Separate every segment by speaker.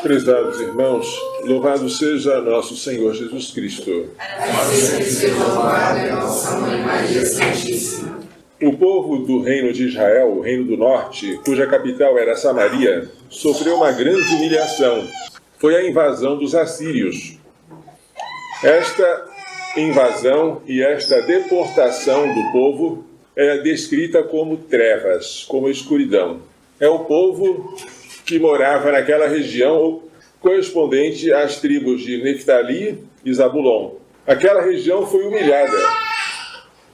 Speaker 1: Prezados irmãos, louvado seja nosso Senhor Jesus Cristo. O povo do reino de Israel, o reino do norte, cuja capital era Samaria, sofreu uma grande humilhação. Foi a invasão dos assírios. Esta invasão e esta deportação do povo é descrita como trevas, como escuridão. É o povo que morava naquela região correspondente às tribos de Neftali e Zabulon. Aquela região foi humilhada,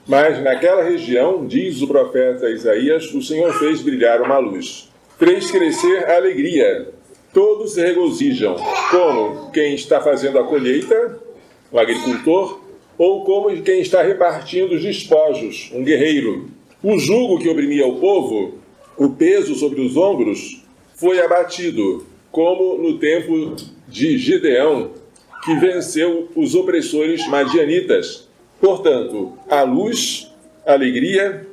Speaker 1: mas naquela região, diz o profeta Isaías, o Senhor fez brilhar uma luz. Fez crescer a alegria. Todos se regozijam, como quem está fazendo a colheita, o agricultor, ou como quem está repartindo os despojos, um guerreiro. O jugo que oprimia o povo, o peso sobre os ombros, foi abatido, como no tempo de Gideão, que venceu os opressores madianitas. Portanto, a luz, alegria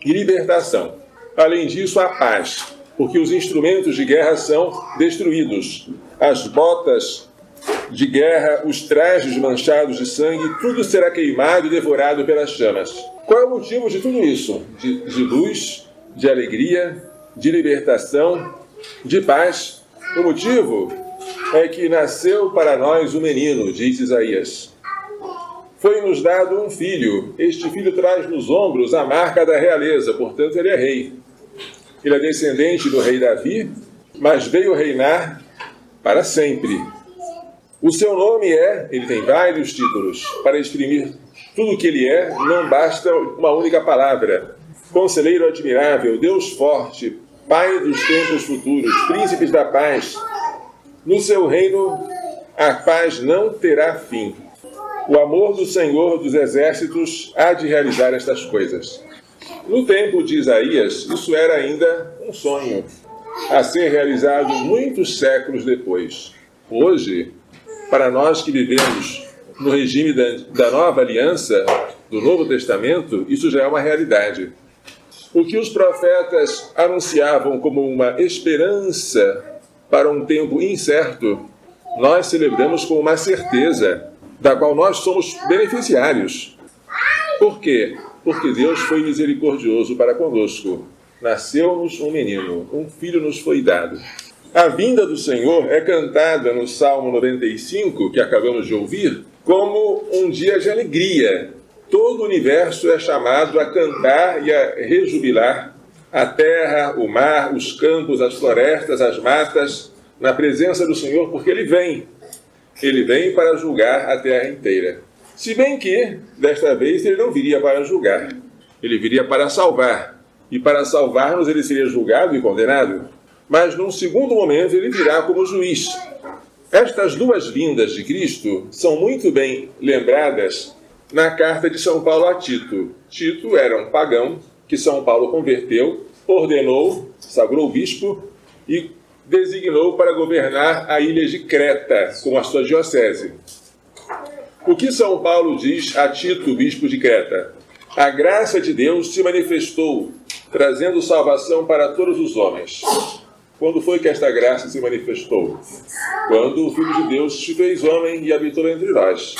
Speaker 1: e libertação. Além disso, a paz, porque os instrumentos de guerra são destruídos. As botas de guerra, os trajes manchados de sangue, tudo será queimado e devorado pelas chamas. Qual é o motivo de tudo isso? De luz, de alegria, de libertação, de paz. O motivo é que nasceu para nós um menino, diz Isaías. Foi-nos dado um filho. Este filho traz nos ombros a marca da realeza, portanto ele é rei. Ele é descendente do rei Davi, mas veio reinar para sempre. O seu nome ele tem vários títulos. Para exprimir tudo o que ele é, não basta uma única palavra. Conselheiro admirável, Deus forte, Pai dos tempos futuros, príncipes da paz. No seu reino, a paz não terá fim. O amor do Senhor dos exércitos há de realizar estas coisas. No tempo de Isaías, isso era ainda um sonho, a ser realizado muitos séculos depois. Hoje, para nós que vivemos no regime da nova aliança, do Novo Testamento, isso já é uma realidade. O que os profetas anunciavam como uma esperança para um tempo incerto, nós celebramos com uma certeza, da qual nós somos beneficiários. Por quê? Porque Deus foi misericordioso para conosco. Nasceu-nos um menino, um filho nos foi dado. A vinda do Senhor é cantada no Salmo 95, que acabamos de ouvir, como um dia de alegria. Todo o universo é chamado a cantar e a rejubilar. A terra, o mar, os campos, as florestas, as matas, na presença do Senhor, porque Ele vem. Ele vem para julgar a terra inteira. Se bem que, desta vez, Ele não viria para julgar. Ele viria para salvar. E para salvar-nos, Ele seria julgado e condenado. Mas, num segundo momento, Ele virá como juiz. Estas duas vindas de Cristo são muito bem lembradas na carta de São Paulo a Tito. Tito era um pagão que São Paulo converteu, ordenou, sagrou bispo e designou para governar a ilha de Creta, com a sua diocese. O que São Paulo diz a Tito, bispo de Creta? A graça de Deus se manifestou, trazendo salvação para todos os homens. Quando foi que esta graça se manifestou? Quando o Filho de Deus se fez homem e habitou entre nós.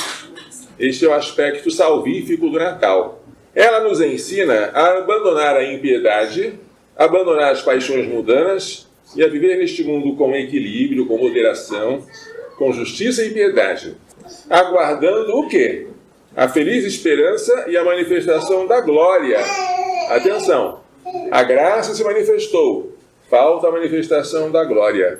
Speaker 1: Este é o aspecto salvífico do Natal. Ela nos ensina a abandonar a impiedade, abandonar as paixões mundanas e a viver neste mundo com equilíbrio, com moderação, com justiça e piedade. Aguardando o quê? A feliz esperança e a manifestação da glória. Atenção! A graça se manifestou. Falta a manifestação da glória.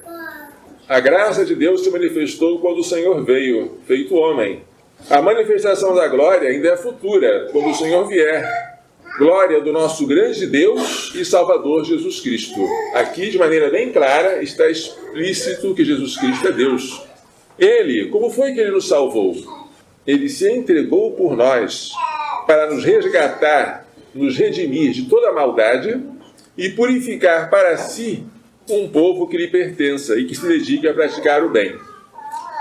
Speaker 1: A graça de Deus se manifestou quando o Senhor veio, feito homem. A manifestação da glória ainda é futura, quando o Senhor vier. Glória do nosso grande Deus e Salvador Jesus Cristo. Aqui, de maneira bem clara, está explícito que Jesus Cristo é Deus. Ele, como foi que Ele nos salvou? Ele se entregou por nós para nos resgatar, nos redimir de toda a maldade e purificar para si um povo que lhe pertença e que se dedique a praticar o bem.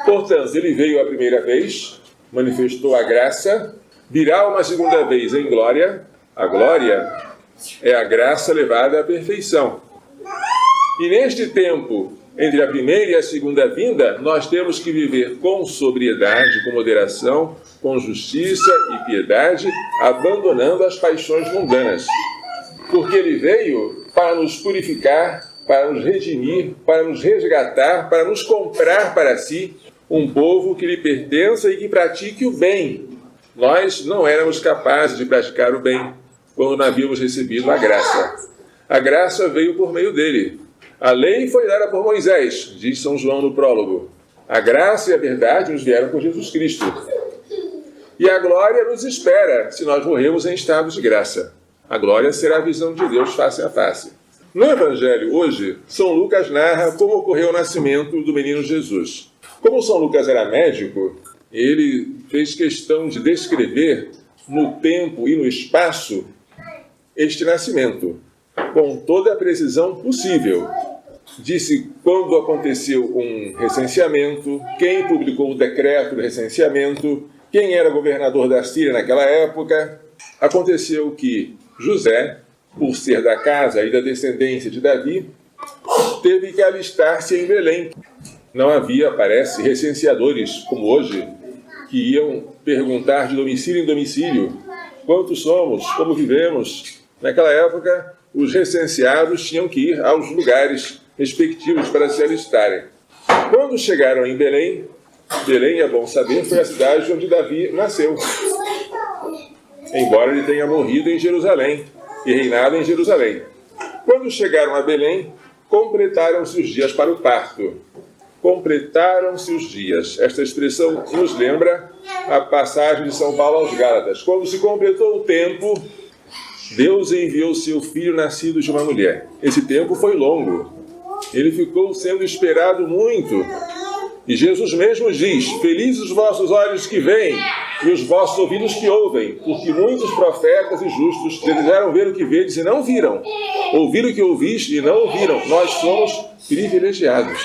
Speaker 1: Portanto, Ele veio a primeira vez, manifestou a graça, virá uma segunda vez em glória. A glória é a graça levada à perfeição. E neste tempo entre a primeira e a segunda vinda, nós temos que viver com sobriedade, com moderação, com justiça e piedade, abandonando as paixões mundanas. Porque ele veio para nos purificar, para nos redimir, para nos resgatar, para nos comprar para si um povo que lhe pertença e que pratique o bem. Nós não éramos capazes de praticar o bem quando não havíamos recebido a graça. A graça veio por meio dele. A lei foi dada por Moisés, diz São João no prólogo. A graça e a verdade nos vieram por Jesus Cristo. E a glória nos espera se nós morrermos em estado de graça. A glória será a visão de Deus face a face. No Evangelho, hoje, São Lucas narra como ocorreu o nascimento do menino Jesus. Como São Lucas era médico, ele fez questão de descrever no tempo e no espaço este nascimento, com toda a precisão possível. Disse quando aconteceu um recenseamento, quem publicou o decreto do recenseamento, quem era governador da Síria naquela época. Aconteceu que José, por ser da casa e da descendência de Davi, teve que alistar-se em Belém. Não havia, parece, recenseadores como hoje, que iam perguntar de domicílio em domicílio quantos somos, como vivemos. Naquela época, os recenseados tinham que ir aos lugares respectivos para se alistarem. Quando chegaram em Belém, Belém, é bom saber, foi a cidade onde Davi nasceu, embora ele tenha morrido em Jerusalém e reinado em Jerusalém. Quando chegaram a Belém, completaram-se os dias para o parto. Completaram-se os dias. Esta expressão nos lembra a passagem de São Paulo aos Gálatas. Quando se completou o tempo, Deus enviou seu filho nascido de uma mulher. Esse tempo foi longo. Ele ficou sendo esperado muito. E Jesus mesmo diz: felizes os vossos olhos que veem e os vossos ouvidos que ouvem, porque muitos profetas e justos desejaram ver o que vedes e não viram, ouvir o que ouvis e não ouviram. Nós somos privilegiados.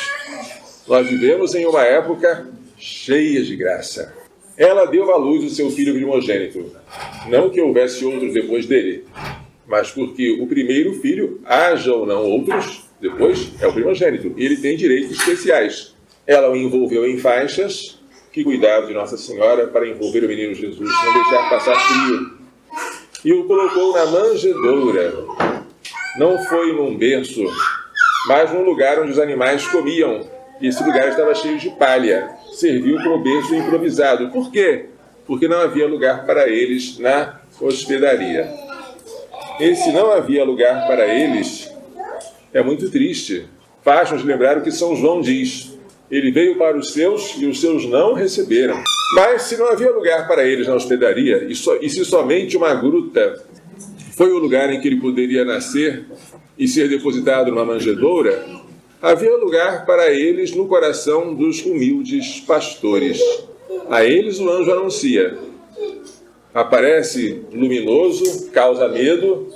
Speaker 1: Nós vivemos em uma época cheia de graça. Ela deu à luz o seu filho primogênito. Não que houvesse outros depois dele, mas porque o primeiro filho, haja ou não outros, depois é o primogênito. E ele tem direitos especiais. Ela o envolveu em faixas, que cuidava de Nossa Senhora para envolver o menino Jesus, não deixar passar frio. E o colocou na manjedoura. Não foi num berço, mas num lugar onde os animais comiam. Esse lugar estava cheio de palha. Serviu como berço improvisado. Por quê? Porque não havia lugar para eles na hospedaria. Esse não havia lugar para eles é muito triste. Faz-nos lembrar o que São João diz. Ele veio para os seus e os seus não receberam. Mas se não havia lugar para eles na hospedaria, e se somente uma gruta foi o lugar em que ele poderia nascer e ser depositado numa manjedoura, havia lugar para eles no coração dos humildes pastores. A eles o anjo anuncia. Aparece luminoso, causa medo.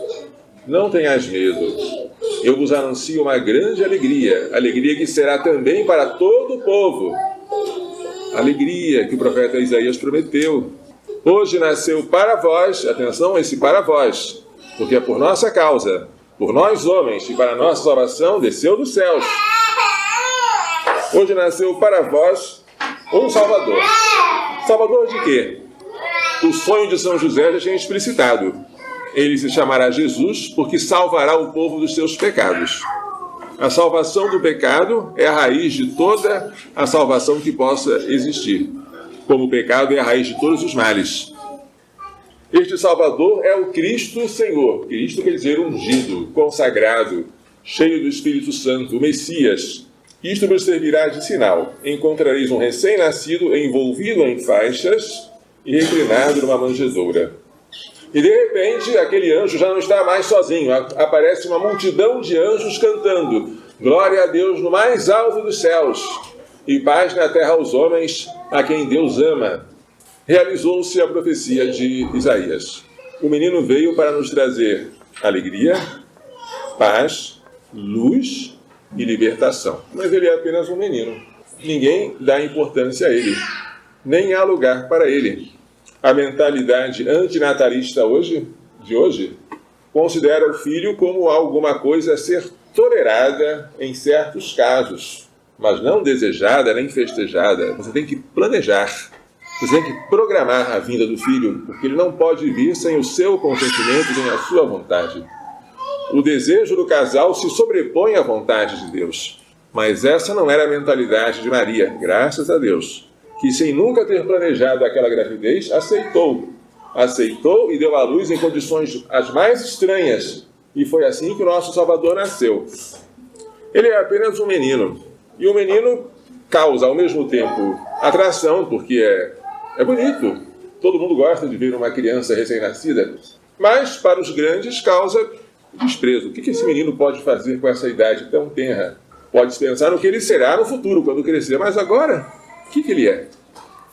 Speaker 1: Não tenhas medo. Eu vos anuncio uma grande alegria, alegria que será também para todo o povo. Alegria que o profeta Isaías prometeu. Hoje nasceu para vós, atenção, esse para vós, porque é por nossa causa, por nós homens, e para nossa salvação desceu dos céus. Hoje nasceu para vós um Salvador. Salvador de quê? O sonho de São José já tinha explicitado. Ele se chamará Jesus porque salvará o povo dos seus pecados. A salvação do pecado é a raiz de toda a salvação que possa existir. Como o pecado é a raiz de todos os males. Este Salvador é o Cristo Senhor. Cristo quer dizer ungido, consagrado, cheio do Espírito Santo, o Messias. Isto vos servirá de sinal. Encontrareis um recém-nascido envolvido em faixas e reclinado numa manjedoura. E de repente, aquele anjo já não está mais sozinho. Aparece uma multidão de anjos cantando: glória a Deus no mais alto dos céus e paz na terra aos homens a quem Deus ama. Realizou-se a profecia de Isaías. O menino veio para nos trazer alegria, paz, luz e libertação. Mas ele é apenas um menino. Ninguém dá importância a ele. Nem há lugar para ele. A mentalidade antinatalista de hoje considera o filho como alguma coisa a ser tolerada em certos casos. mas não desejada nem festejada. Você tem que planejar, você tem que programar a vinda do filho, porque ele não pode vir sem o seu consentimento, sem a sua vontade. O desejo do casal se sobrepõe à vontade de Deus. Mas essa não era a mentalidade de Maria, graças a Deus, que sem nunca ter planejado aquela gravidez, aceitou e deu à luz em condições as mais estranhas. E foi assim que o nosso Salvador nasceu. Ele é apenas um menino. E o menino causa, ao mesmo tempo, atração, porque é bonito. Todo mundo gosta de ver uma criança recém-nascida. Mas, para os grandes, causa desprezo. O que esse menino pode fazer com essa idade tão tenra? Pode pensar no que ele será no futuro, quando crescer. Mas agora, o que ele é?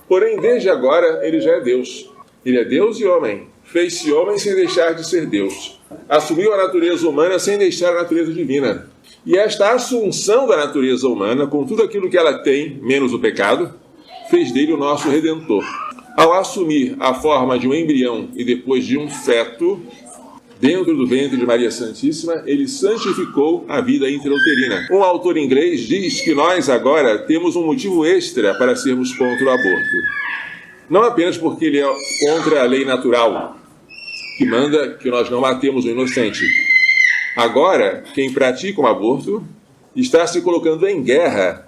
Speaker 1: Porém, desde agora, ele já é Deus. Ele é Deus e homem. Fez-se homem sem deixar de ser Deus. Assumiu a natureza humana sem deixar a natureza divina. E esta assunção da natureza humana, com tudo aquilo que ela tem, menos o pecado, fez dele o nosso Redentor. Ao assumir a forma de um embrião e depois de um feto, dentro do ventre de Maria Santíssima, ele santificou a vida intrauterina. Um autor inglês diz que nós agora temos um motivo extra para sermos contra o aborto. Não apenas porque ele é contra a lei natural, que manda que nós não matemos o inocente. Agora, quem pratica um aborto está se colocando em guerra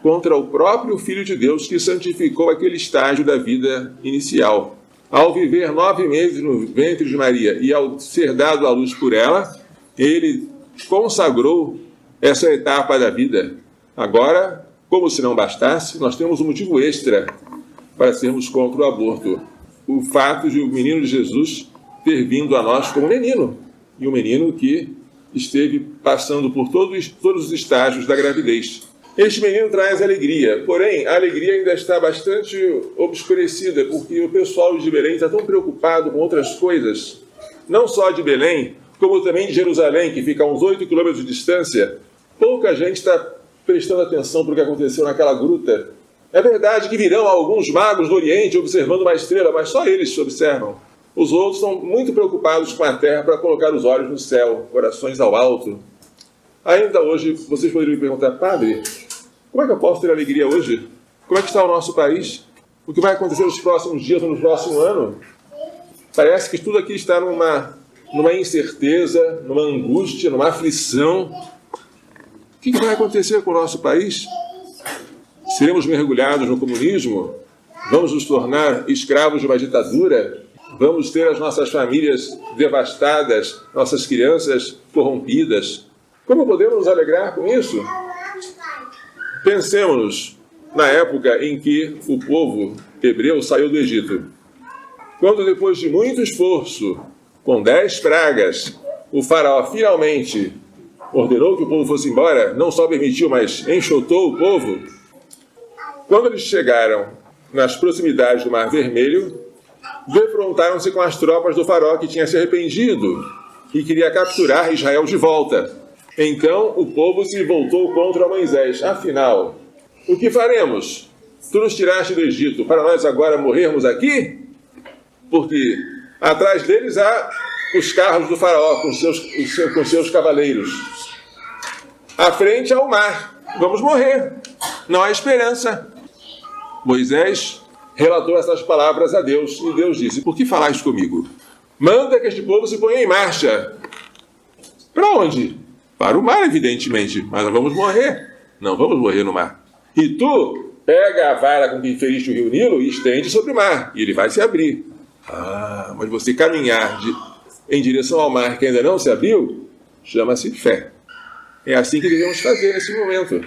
Speaker 1: contra o próprio Filho de Deus que santificou aquele estágio da vida inicial. Ao viver 9 meses no ventre de Maria e ao ser dado à luz por ela, ele consagrou essa etapa da vida. Agora, como se não bastasse, nós temos um motivo extra para sermos contra o aborto. O fato de o menino de Jesus ter vindo a nós como menino. E um menino que esteve passando por todos os estágios da gravidez. Este menino traz alegria, porém a alegria ainda está bastante obscurecida, porque o pessoal de Belém está tão preocupado com outras coisas, não só de Belém, como também de Jerusalém, que fica a uns 8 quilômetros de distância. Pouca gente está prestando atenção para o que aconteceu naquela gruta. É verdade que virão alguns magos do Oriente observando uma estrela, mas só eles se observam. Os outros estão muito preocupados com a terra para colocar os olhos no céu, corações ao alto. Ainda hoje, vocês poderiam me perguntar, padre, como é que eu posso ter alegria hoje? Como é que está o nosso país? O que vai acontecer nos próximos dias ou no próximo ano? Parece que tudo aqui está numa incerteza, numa angústia, numa aflição. O que vai acontecer com o nosso país? Seremos mergulhados no comunismo? Vamos nos tornar escravos de uma ditadura? Vamos ter as nossas famílias devastadas, nossas crianças corrompidas? Como podemos nos alegrar com isso? Pensemos na época em que o povo hebreu saiu do Egito. Quando, depois de muito esforço, com 10 pragas, o faraó finalmente ordenou que o povo fosse embora, não só permitiu, mas enxotou o povo. Quando eles chegaram nas proximidades do Mar Vermelho, defrontaram-se com as tropas do faraó que tinha se arrependido e queria capturar Israel de volta. Então o povo se voltou contra Moisés. Afinal, o que faremos? Tu nos tiraste do Egito para nós agora morrermos aqui? Porque atrás deles há os carros do faraó com seus cavaleiros. À frente há o mar. Vamos morrer. Não há esperança. Moisés relatou essas palavras a Deus e Deus disse, por que falais comigo? Manda que este povo se ponha em marcha. Para onde? Para o mar, evidentemente, mas nós vamos morrer. Não vamos morrer no mar. E tu pega a vara com que feriste o rio Nilo e estende sobre o mar, e ele vai se abrir. Mas você caminhar em direção ao mar que ainda não se abriu, chama-se fé. É assim que devemos fazer nesse momento.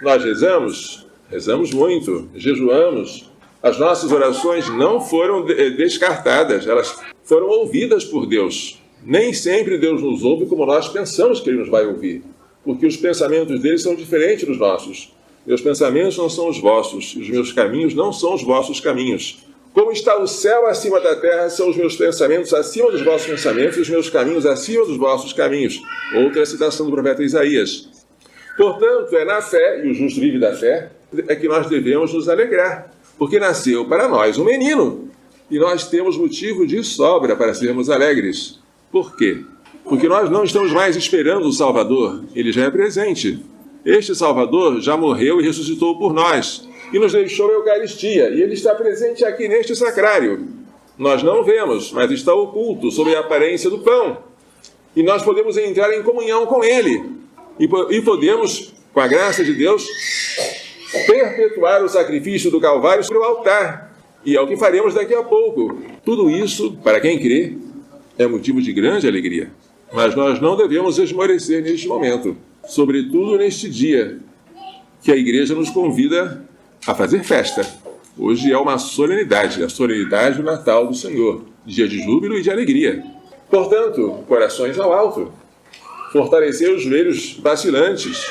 Speaker 1: Nós rezamos muito, jejuamos. As nossas orações não foram descartadas, elas foram ouvidas por Deus. Nem sempre Deus nos ouve como nós pensamos que Ele nos vai ouvir, porque os pensamentos dele são diferentes dos nossos. Meus pensamentos não são os vossos, os meus caminhos não são os vossos caminhos. Como está o céu acima da terra, são os meus pensamentos acima dos vossos pensamentos e os meus caminhos acima dos vossos caminhos. Outra citação do profeta Isaías. Portanto, é na fé, e o justo vive da fé, é que nós devemos nos alegrar, porque nasceu para nós um menino, e nós temos motivo de sobra para sermos alegres. Por quê? Porque nós não estamos mais esperando o Salvador, ele já é presente. Este Salvador já morreu e ressuscitou por nós, e nos deixou a Eucaristia, e ele está presente aqui neste sacrário. Nós não vemos, mas está oculto sob a aparência do pão. E nós podemos entrar em comunhão com ele. E podemos, com a graça de Deus, perpetuar o sacrifício do Calvário sobre o altar. E é o que faremos daqui a pouco. Tudo isso, para quem crê, é motivo de grande alegria. Mas nós não devemos esmorecer neste momento, sobretudo neste dia, que a Igreja nos convida a fazer festa. Hoje é uma solenidade, a solenidade do Natal do Senhor, dia de júbilo e de alegria. Portanto, corações ao alto, fortalecer os joelhos vacilantes.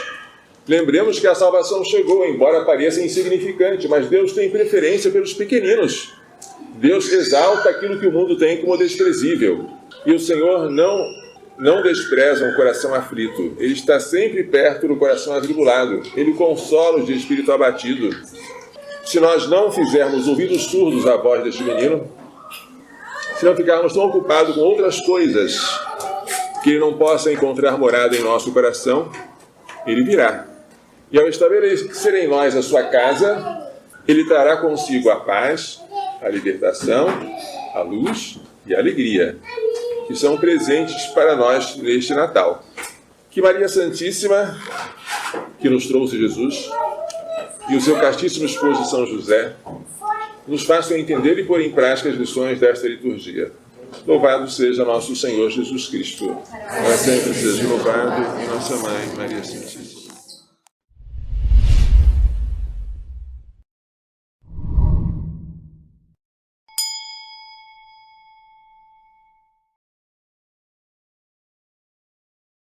Speaker 1: Lembremos que a salvação chegou, embora pareça insignificante, mas Deus tem preferência pelos pequeninos. Deus exalta aquilo que o mundo tem como desprezível. E o Senhor não despreza um coração aflito. Ele está sempre perto do coração atribulado. Ele consola os de espírito abatido. Se nós não fizermos ouvidos surdos à voz deste menino, se não ficarmos tão ocupados com outras coisas que ele não possa encontrar morada em nosso coração, ele virá. E ao estabelecer em nós a sua casa, ele trará consigo a paz, a libertação, a luz e a alegria, que são presentes para nós neste Natal. Que Maria Santíssima, que nos trouxe Jesus, e o seu castíssimo esposo São José, nos façam entender e pôr em prática as lições desta liturgia. Louvado seja nosso Senhor Jesus Cristo. Para sempre seja louvado, e nossa Mãe, Maria Santíssima.